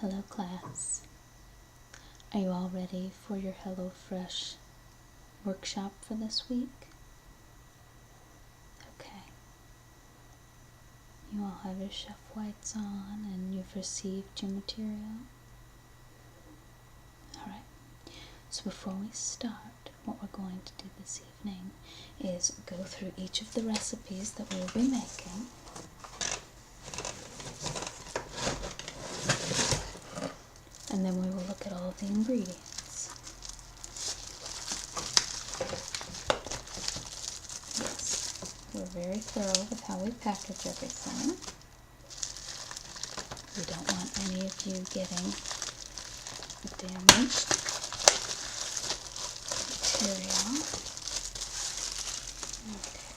Hello class. Are you all ready for your HelloFresh workshop for this week? Okay. You all have your chef whites on and you've received your material? Alright. So before we start, what we're going to do this evening is go through each of the recipes that we will be making. And then we will look at all of the ingredients. Yes, we're very thorough with how we package everything. We don't want any of you getting damaged material. Okay.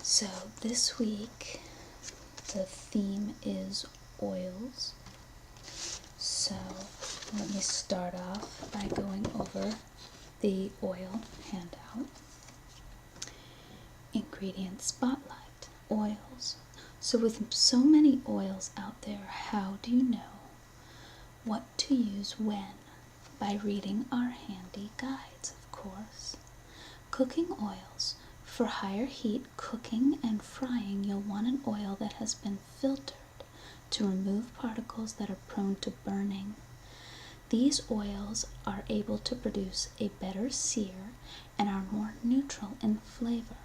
So this week, the theme is oils. So let me start off by going over the oil handout. Ingredient spotlight, oils. So with so many oils out there, how do you know what to use when? By reading our handy guides, of course. Cooking oils. For higher heat cooking and frying, you'll want an oil that has been filtered to remove particles that are prone to burning. These oils are able to produce a better sear and are more neutral in flavor,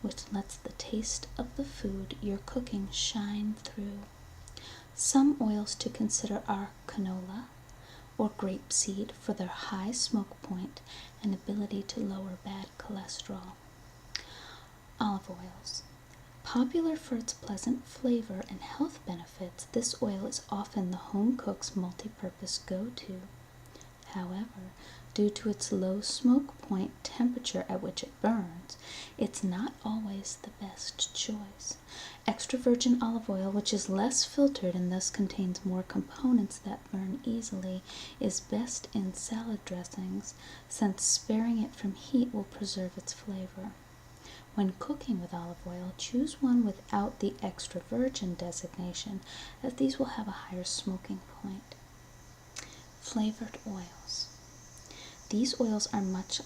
which lets the taste of the food you're cooking shine through. Some oils to consider are canola or grapeseed for their high smoke point and ability to lower bad cholesterol. Olive oils. Popular for its pleasant flavor and health benefits, this oil is often the home cook's multi-purpose go-to. However, due to its low smoke point temperature at which it burns, it's not always the best choice. Extra virgin olive oil, which is less filtered and thus contains more components that burn easily, is best in salad dressings, since sparing it from heat will preserve its flavor. When cooking with olive oil, choose one without the extra virgin designation, as these will have a higher smoking point. Flavored oils. These oils are much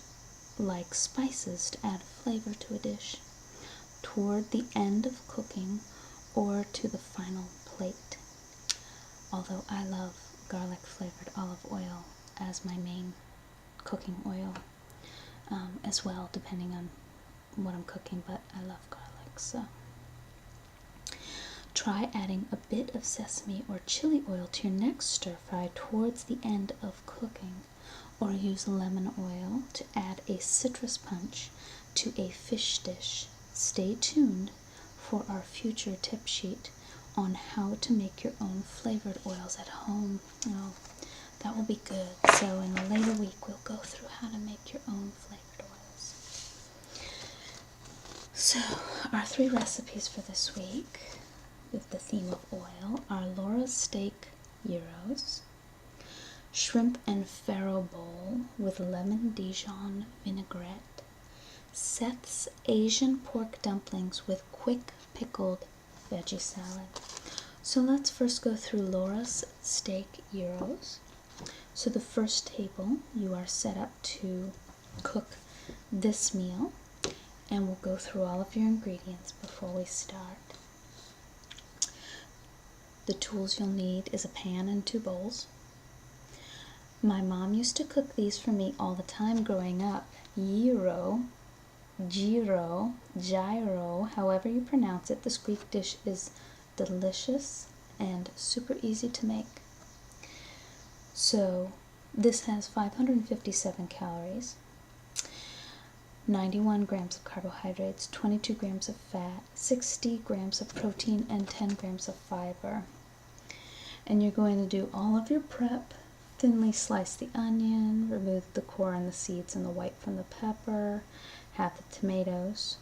like spices to add flavor to a dish, toward the end of cooking or to the final plate. Although I love garlic flavored olive oil as my main cooking oil as well, depending on what I'm cooking, but I love garlic, so try adding a bit of sesame or chili oil to your next stir fry towards the end of cooking, or use lemon oil to add a citrus punch to a fish dish. Stay tuned for our future tip sheet on how to make your own flavored oils at home. Oh, that will be good. So in a later week we'll go through how to make your own flavored oils. So, our three recipes for this week with the theme of oil are Laura's steak gyros, shrimp and farro bowl with lemon Dijon vinaigrette, Seth's Asian pork dumplings with quick pickled veggie salad. So let's first go through Laura's steak gyros. So the first table, you are set up to cook this meal, and we'll go through all of your ingredients before we start. The tools you'll need is a pan and 2 bowls. My mom used to cook these for me all the time growing up. Gyro, however you pronounce it. This Greek dish is delicious and super easy to make. So this has 557 calories, 91 grams of carbohydrates, 22 grams of fat, 60 grams of protein, and 10 grams of fiber. And you're going to do all of your prep. Thinly slice the onion, remove the core and the seeds and the white from the pepper, have the tomatoes,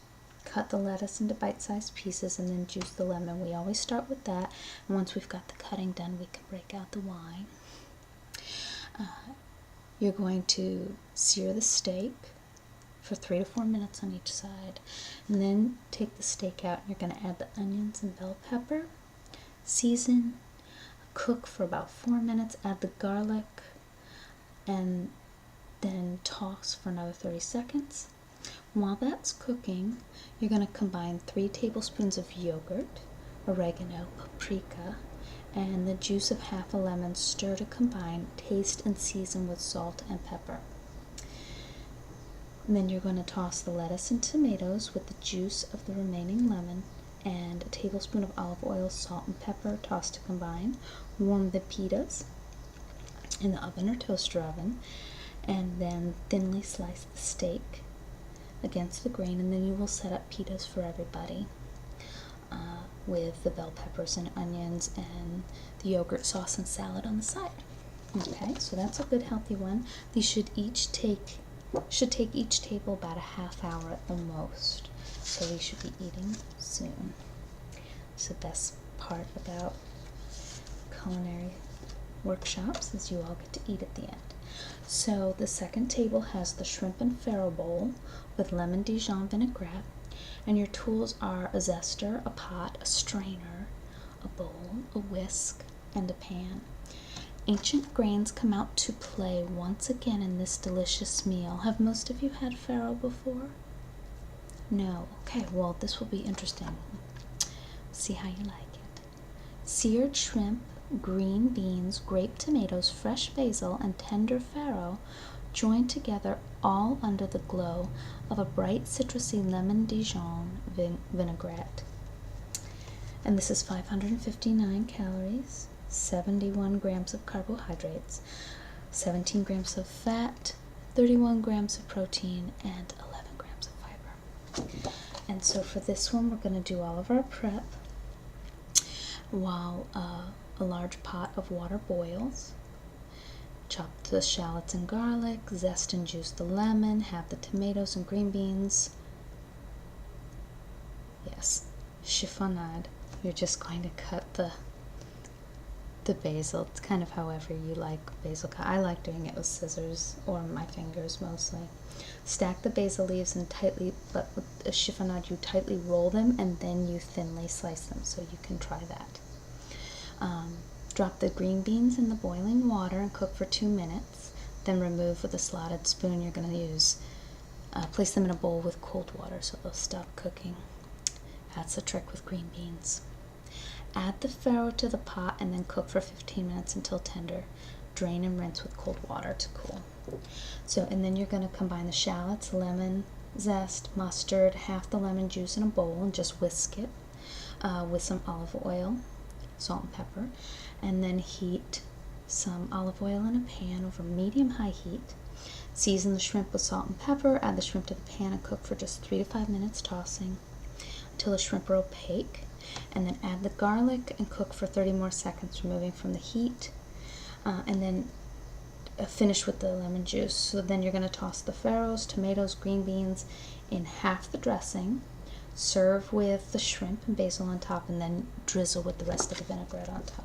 cut the lettuce into bite-sized pieces, and then juice the lemon. We always start with that, and once we've got the cutting done, we can break out the wine. You're going to sear the steak. for 3 to 4 minutes on each side. And then take the steak out and you're going to add the onions and bell pepper. Season, cook for about 4 minutes, add the garlic, and then toss for another 30 seconds. While that's cooking, you're going to combine 3 tablespoons of yogurt, oregano, paprika, and the juice of half a lemon. Stir to combine, taste and season with salt and pepper. And then you're going to toss the lettuce and tomatoes with the juice of the remaining lemon and a tablespoon of olive oil, salt, and pepper. Toss to combine. Warm the pitas in the oven or toaster oven, and then thinly slice the steak against the grain, and then you will set up pitas for everybody with the bell peppers and onions and the yogurt sauce and salad on the side. Okay, so that's a good healthy one. These should take each table about a half hour at the most. So we should be eating soon. It's the best part about culinary workshops is you all get to eat at the end. So the second table has the shrimp and farro bowl with lemon Dijon vinaigrette, and your tools are a zester, a pot, a strainer, a bowl, a whisk, and a pan. Ancient grains come out to play once again in this delicious meal. Have most of you had farro before? No. Okay, well, this will be interesting. See how you like it. Seared shrimp, green beans, grape tomatoes, fresh basil, and tender farro joined together all under the glow of a bright citrusy lemon Dijon vinaigrette. And this is 559 calories, 71 grams of carbohydrates, 17 grams of fat, 31 grams of protein, and 11 grams of fiber. And so for this one, we're going to do all of our prep while a large pot of water boils. Chop the shallots and garlic, zest and juice the lemon, have the tomatoes and green beans. Yes, chiffonade. You're just going to cut the basil. It's kind of however you like basil cut. I like doing it with scissors or my fingers mostly. Stack the basil leaves and but with a chiffonade you tightly roll them and then you thinly slice them, so you can try that. Drop the green beans in the boiling water and cook for 2 minutes. Then remove with a slotted spoon you're going to use. Place them in a bowl with cold water so they'll stop cooking. That's the trick with green beans. Add the farro to the pot and then cook for 15 minutes until tender. Drain and rinse with cold water to cool. And then you're going to combine the shallots, lemon zest, mustard, half the lemon juice in a bowl and just whisk it with some olive oil, salt and pepper, and then heat some olive oil in a pan over medium-high heat. Season the shrimp with salt and pepper, add the shrimp to the pan and cook for just 3 to 5 minutes, tossing until the shrimp are opaque, and then add the garlic and cook for 30 more seconds, removing from the heat, and then finish with the lemon juice. So then you're going to toss the farros, tomatoes, green beans in half the dressing, serve with the shrimp and basil on top, and then drizzle with the rest of the vinaigrette on top.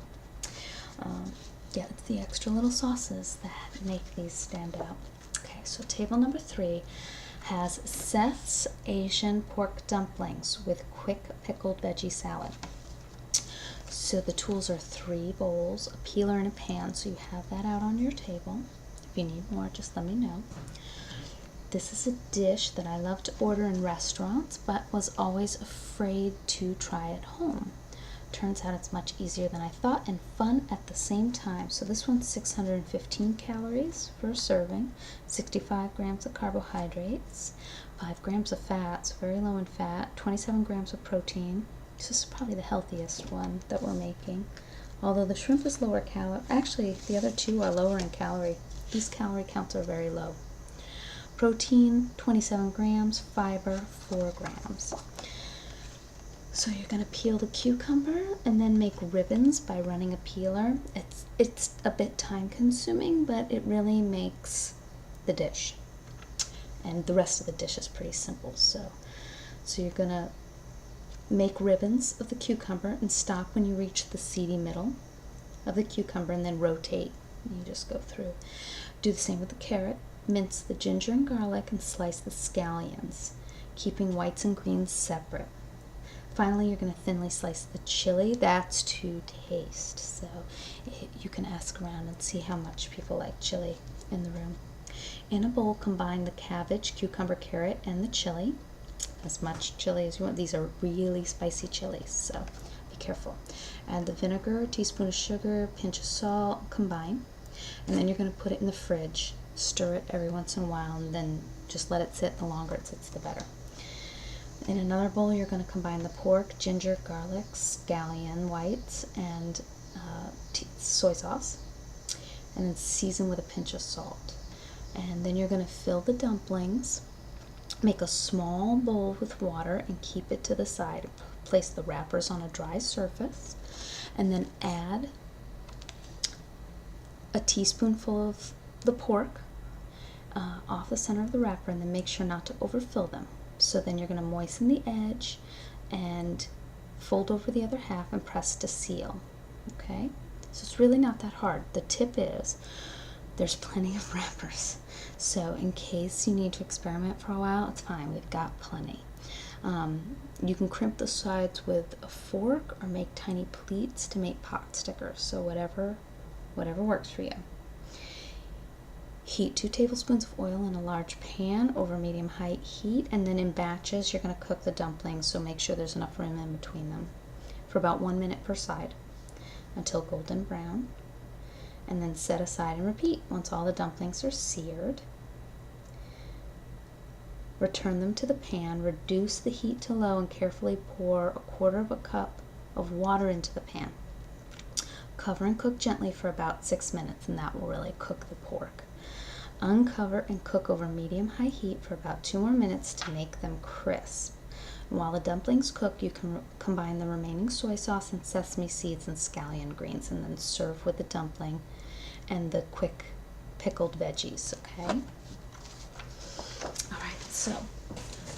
Yeah, it's the extra little sauces that make these stand out. Okay, so table number 3 has Seth's Asian pork dumplings with quick pickled veggie salad. So the tools are 3 bowls, a peeler, and a pan, so you have that out on your table. If you need more, just let me know. This is a dish that I love to order in restaurants, but was always afraid to try at home. Turns out it's much easier than I thought and fun at the same time. So this one's 615 calories for a serving, 65 grams of carbohydrates, 5 grams of fat, so very low in fat, 27 grams of protein. This is probably the healthiest one that we're making. Although the shrimp is lower calorie. Actually, the other 2 are lower in calorie. These calorie counts are very low. Protein, 27 grams, fiber, 4 grams. So you're going to peel the cucumber and then make ribbons by running a peeler. It's a bit time consuming, but it really makes the dish. And the rest of the dish is pretty simple. So you're going to make ribbons of the cucumber and stop when you reach the seedy middle of the cucumber and then rotate. You just go through. Do the same with the carrot. Mince the ginger and garlic and slice the scallions, keeping whites and greens separate. Finally, you're going to thinly slice the chili. That's to taste, so you can ask around and see how much people like chili in the room. In a bowl, combine the cabbage, cucumber, carrot, and the chili. As much chili as you want. These are really spicy chilies, so be careful. Add the vinegar, a teaspoon of sugar, a pinch of salt, combine. And then you're going to put it in the fridge. Stir it every once in a while, and then just let it sit. The longer it sits, the better. In another bowl, you're going to combine the pork, ginger, garlic, scallion whites, and soy sauce, and then season with a pinch of salt. And then you're going to fill the dumplings. Make a small bowl with water and keep it to the side. Place the wrappers on a dry surface, and then add a teaspoonful of the pork off the center of the wrapper, and then make sure not to overfill them. So then you're going to moisten the edge and fold over the other half and press to seal. Okay? So it's really not that hard. The tip is there's plenty of wrappers. So in case you need to experiment for a while, it's fine. We've got plenty. You can crimp the sides with a fork or make tiny pleats to make pot stickers. So whatever works for you. Heat 2 tablespoons of oil in a large pan over medium-high heat, and then in batches you're going to cook the dumplings, so make sure there's enough room in between them, for about 1 minute per side until golden brown, and then set aside and repeat. Once all the dumplings are seared, return them to the pan, reduce the heat to low, and carefully pour 1/4 cup of water into the pan. Cover and cook gently for about 6 minutes, and that will really cook the pork. Uncover and cook over medium-high heat for about 2 more minutes to make them crisp. And while the dumplings cook, you can combine the remaining soy sauce and sesame seeds and scallion greens, and then serve with the dumpling and the quick pickled veggies, okay? Alright, so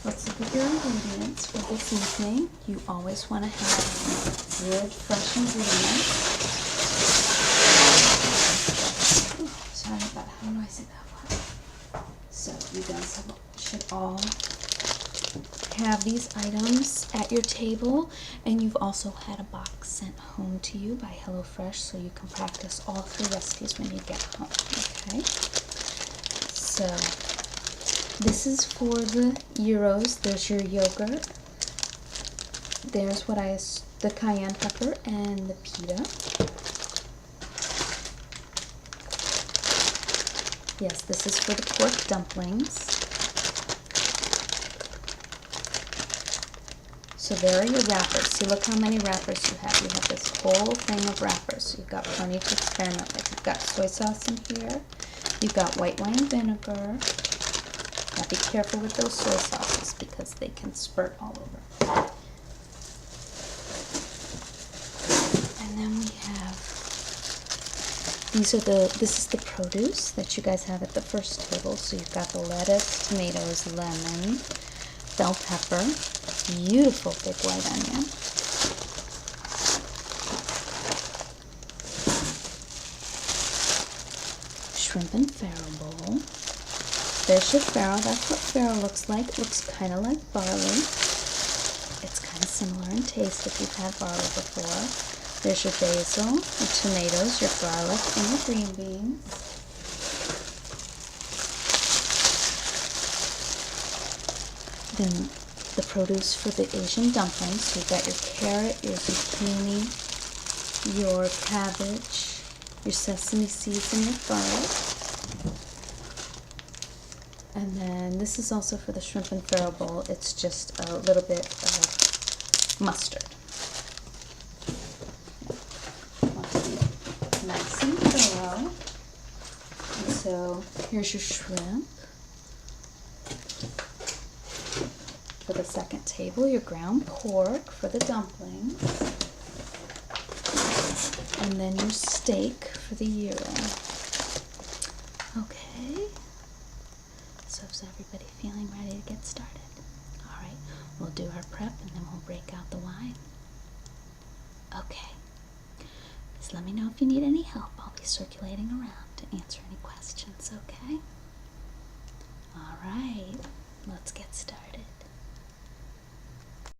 let's look at your ingredients for this evening. You always want to have good, fresh ingredients. Sorry about how noisy that was. So you guys should all have these items at your table, and you've also had a box sent home to you by HelloFresh, so you can practice all 3 recipes when you get home, okay? So this is for the gyros. There's your yogurt. There's the cayenne pepper and the pita. Yes, this is for the pork dumplings. So there are your wrappers. See, look how many wrappers you have. You have this whole thing of wrappers. So you've got plenty to experiment with. You've got soy sauce in here. You've got white wine vinegar. Now be careful with those soy sauces because they can spurt all over. And then we have, this is the produce that you guys have at the first table. So you've got the lettuce, tomatoes, lemon, bell pepper, beautiful big white onion, shrimp and farro bowl. There's your farro. That's what farro looks like. It looks kind of like barley. It's kind of similar in taste if you've had barley before. There's your basil, your tomatoes, your garlic, and your green beans. Then the produce for the Asian dumplings. So you've got your carrot, your zucchini, your cabbage, your sesame seeds, and your garlic. And then this is also for the shrimp and farro bowl. It's just a little bit of mustard. Nice and thorough. And so here's your shrimp. For the second table, your ground pork for the dumplings. And then your steak for the gyro. Okay. So is everybody feeling ready to get started? Alright, we'll do our prep and then we'll break out the wine. Okay. Just let me know if you need any help. I'll be circulating around to answer any questions, okay? All right, let's get started.